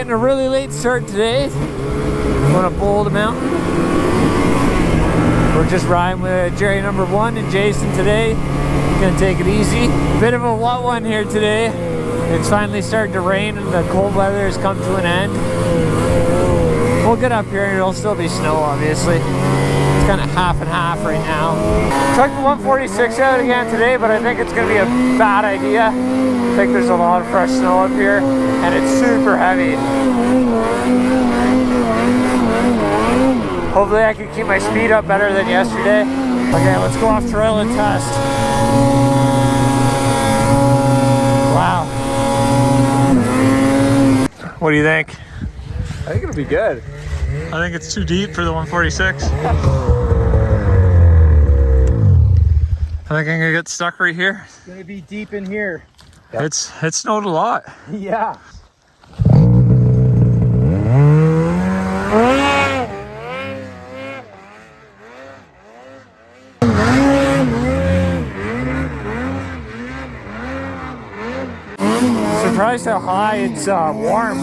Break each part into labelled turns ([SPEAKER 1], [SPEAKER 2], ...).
[SPEAKER 1] getting a really late start today. Going up Boulder Mountain. We're just riding with Jerry number 1 and Jason today. Gonna take it easy. Bit of a wet one here today. It's finally starting to rain and the cold weather has come to an end. We'll get up here and it'll still be snow, obviously. It's kind of half and half right now. Took the 146 out again today, but I think it's gonna be a bad idea. I think there's a lot of fresh snow up here and it's super heavy. Hopefully I can keep my speed up better than yesterday. Okay, let's go off trail and test. Wow. What do you think?
[SPEAKER 2] I think it'll be good.
[SPEAKER 1] I think it's too deep for the 146. I think I'm gonna get stuck right here.
[SPEAKER 2] It's gonna be deep in here.
[SPEAKER 1] It snowed a lot.
[SPEAKER 2] Yeah.
[SPEAKER 1] Surprised how high it's warm.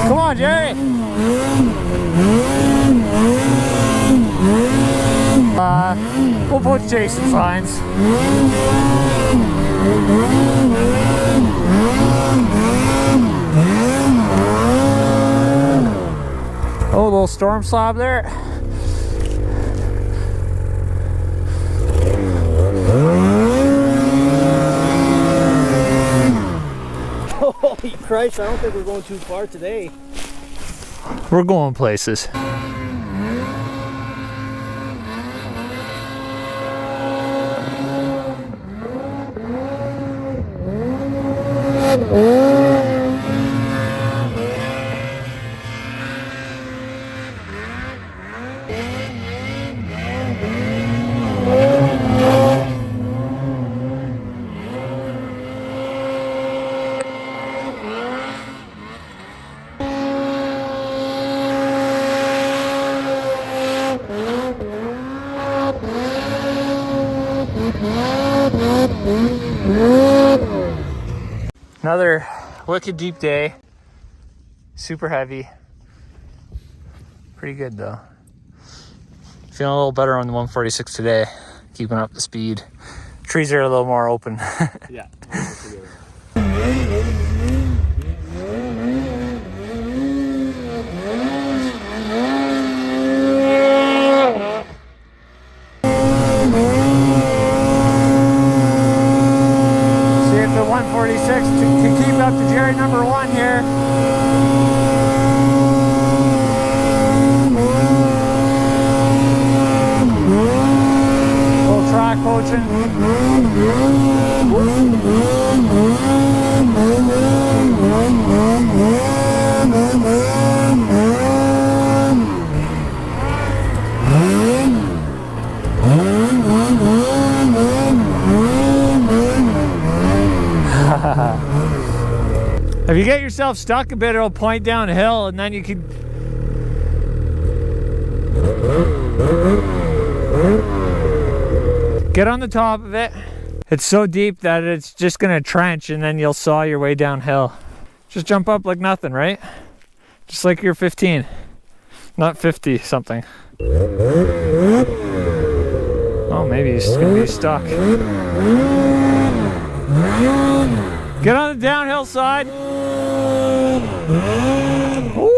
[SPEAKER 1] Come on, Jerry. We'll put Jason's lines. Oh, a little storm slab there.
[SPEAKER 2] Holy Christ, I don't think we're going too far today.
[SPEAKER 1] We're going places. Another wicked deep day. Super heavy. Pretty good though. Feeling a little better on the 146 today. Keeping up the speed. Trees are a little more open.
[SPEAKER 2] Yeah.
[SPEAKER 1] To keep up to Jerry number 1 here. Little track coaching. If you get yourself stuck a bit, it'll point downhill and then you can get on the top of it. It's so deep that it's just gonna trench and then you'll saw your way downhill. Just jump up like nothing, right? Just like you're 15, not 50 something. Oh, maybe he's gonna be stuck. Get on the downhill side. Ooh.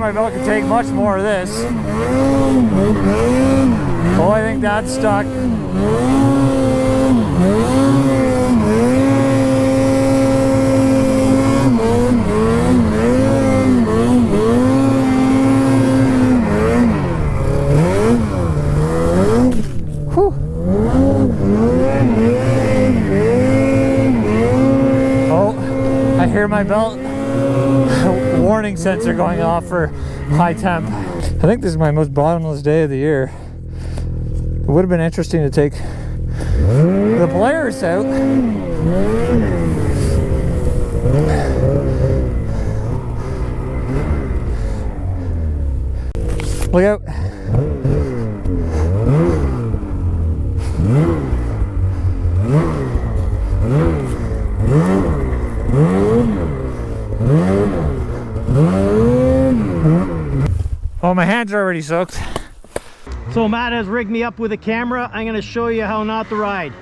[SPEAKER 1] my belt could take much more of this. Oh, I think that's stuck. Whew. Oh, I hear my belt warning sensor going off for high temp. I think this is my most bottomless day of the year. It would have been interesting to take the Polaris out. Look out. Oh, my hands are already soaked.
[SPEAKER 2] So Matt has rigged me up with a camera. I'm going to show you how not to ride.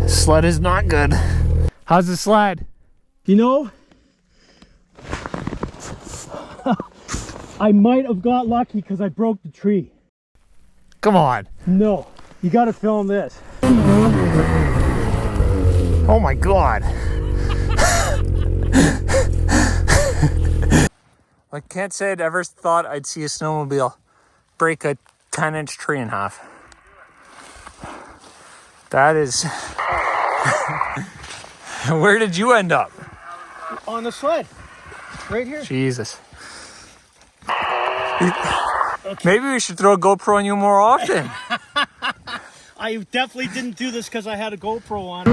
[SPEAKER 1] Sled is not good. How's the slide?
[SPEAKER 2] You know, I might have got lucky because I broke the tree.
[SPEAKER 1] Come on.
[SPEAKER 2] No, you got to film this.
[SPEAKER 1] Oh my God. I can't say I'd ever thought I'd see a snowmobile break a 10-inch tree in half. That is... Where did you end up?
[SPEAKER 2] On the sled. Right here.
[SPEAKER 1] Jesus. Maybe we should throw a GoPro on you more often.
[SPEAKER 2] I definitely didn't do this because I had a GoPro on.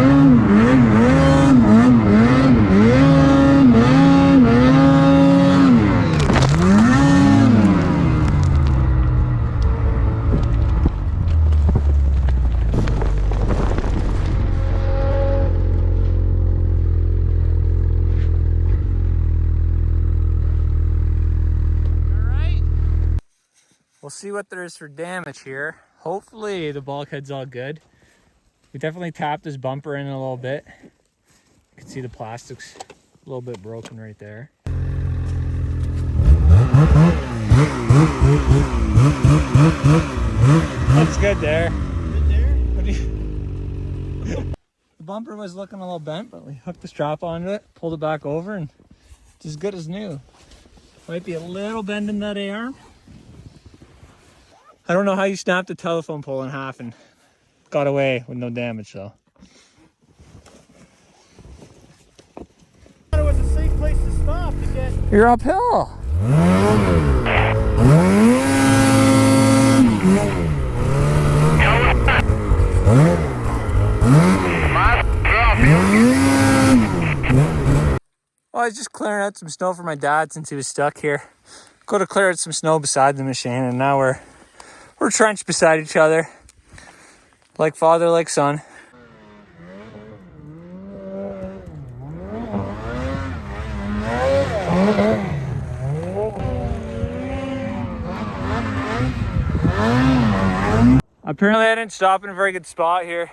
[SPEAKER 1] We'll see what there is for damage here. Hopefully the bulkhead's all good. We definitely tapped his bumper in a little bit. You can see the plastic's a little bit broken right there. Looks good there.
[SPEAKER 2] Good there?
[SPEAKER 1] The bumper was looking a little bent, but we hooked the strap onto it, pulled it back over, and it's as good as new. Might be a little bend in that A-arm. I don't know how you snapped the telephone pole in half and got away with no damage though.
[SPEAKER 2] I thought it was a safe place to stop to get...
[SPEAKER 1] You're uphill. Well, I was just clearing out some snow for my dad since he was stuck here. Go to clear out some snow beside the machine, and now we're trenched beside each other. Like father, like son. Apparently I didn't stop in a very good spot here.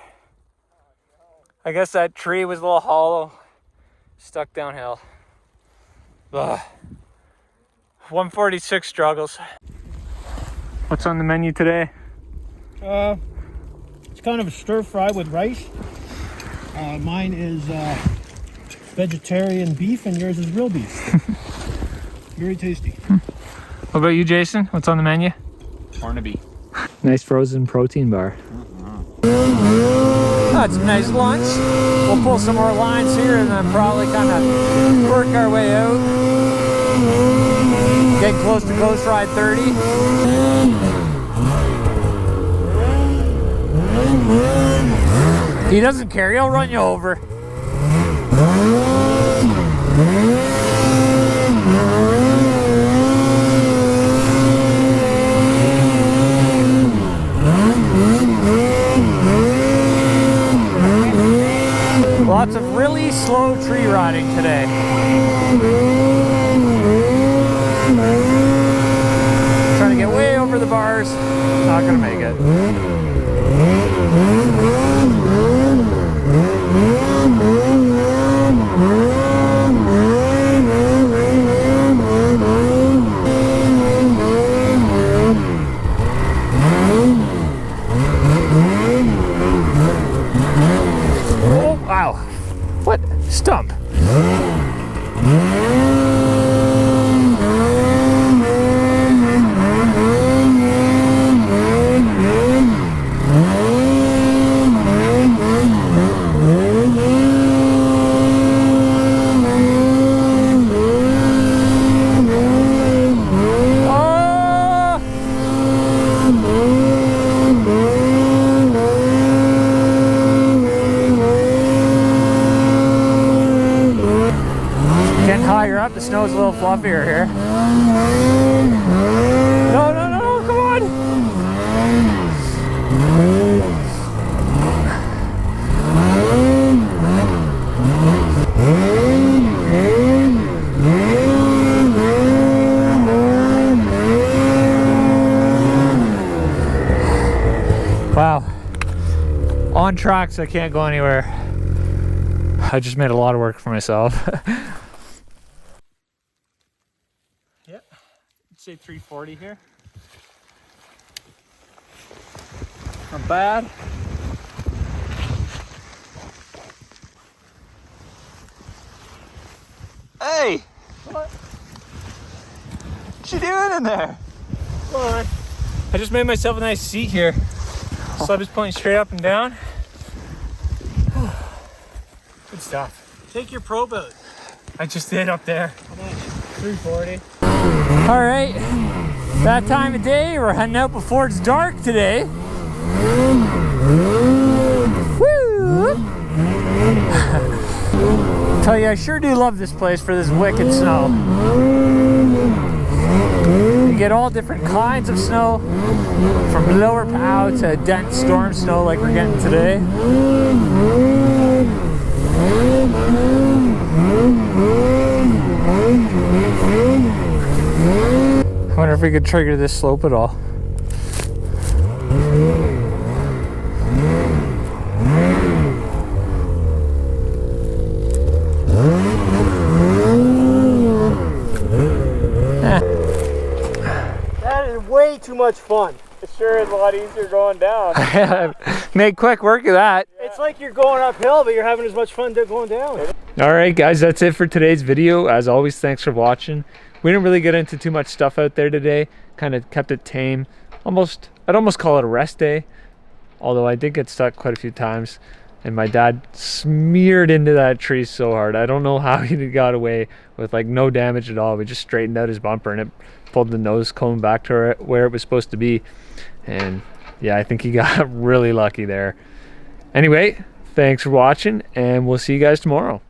[SPEAKER 1] I guess that tree was a little hollow. Stuck downhill. Ugh. 146 struggles. What's on the menu today?
[SPEAKER 2] It's kind of a stir fry with rice. Mine is vegetarian beef and yours is real beef. Very tasty.
[SPEAKER 1] What about you, Jason? What's on the menu?
[SPEAKER 3] Hornaby.
[SPEAKER 1] Nice frozen protein bar. That's a nice lunch. We'll pull some more lines here and then probably kind of work our way out. Get close to Coast Ride 30. He doesn't care, he'll run you over. Lots of really slow tree riding today. Trying to get way over the bars. Not gonna make it. Oh, wow. What? Stump. Getting higher up, the snow's a little fluffier here. No, no, no, come on! Wow. On tracks, I can't go anywhere. I just made a lot of work for myself. Yep, I'd say 340 here. Not bad. Hey! What? What you doing in there? Come on. I just made myself a nice seat here. Sled is pointing straight up and down. Good stuff.
[SPEAKER 2] Take your probe out.
[SPEAKER 1] I just did up there.
[SPEAKER 2] How much?
[SPEAKER 1] 340. All right, that time of day, we're heading out before it's dark today. Woo! Tell you, I sure do love this place for this wicked snow. You get all different kinds of snow, from lower pow to dense storm snow like we're getting today. I wonder if we could trigger this slope at all.
[SPEAKER 2] That is way too much fun.
[SPEAKER 1] It sure is a lot easier going down. Made quick work of that.
[SPEAKER 2] It's like you're going uphill, but you're having as much fun going down.
[SPEAKER 1] All right, guys, that's it for today's video. As always, thanks for watching. We didn't really get into too much stuff out there today. Kind of kept it tame. I'd almost call it a rest day. Although I did get stuck quite a few times. And my dad smeared into that tree so hard. I don't know how he got away with like no damage at all. We just straightened out his bumper and it pulled the nose cone back to where it was supposed to be. And yeah, I think he got really lucky there. Anyway, thanks for watching and we'll see you guys tomorrow.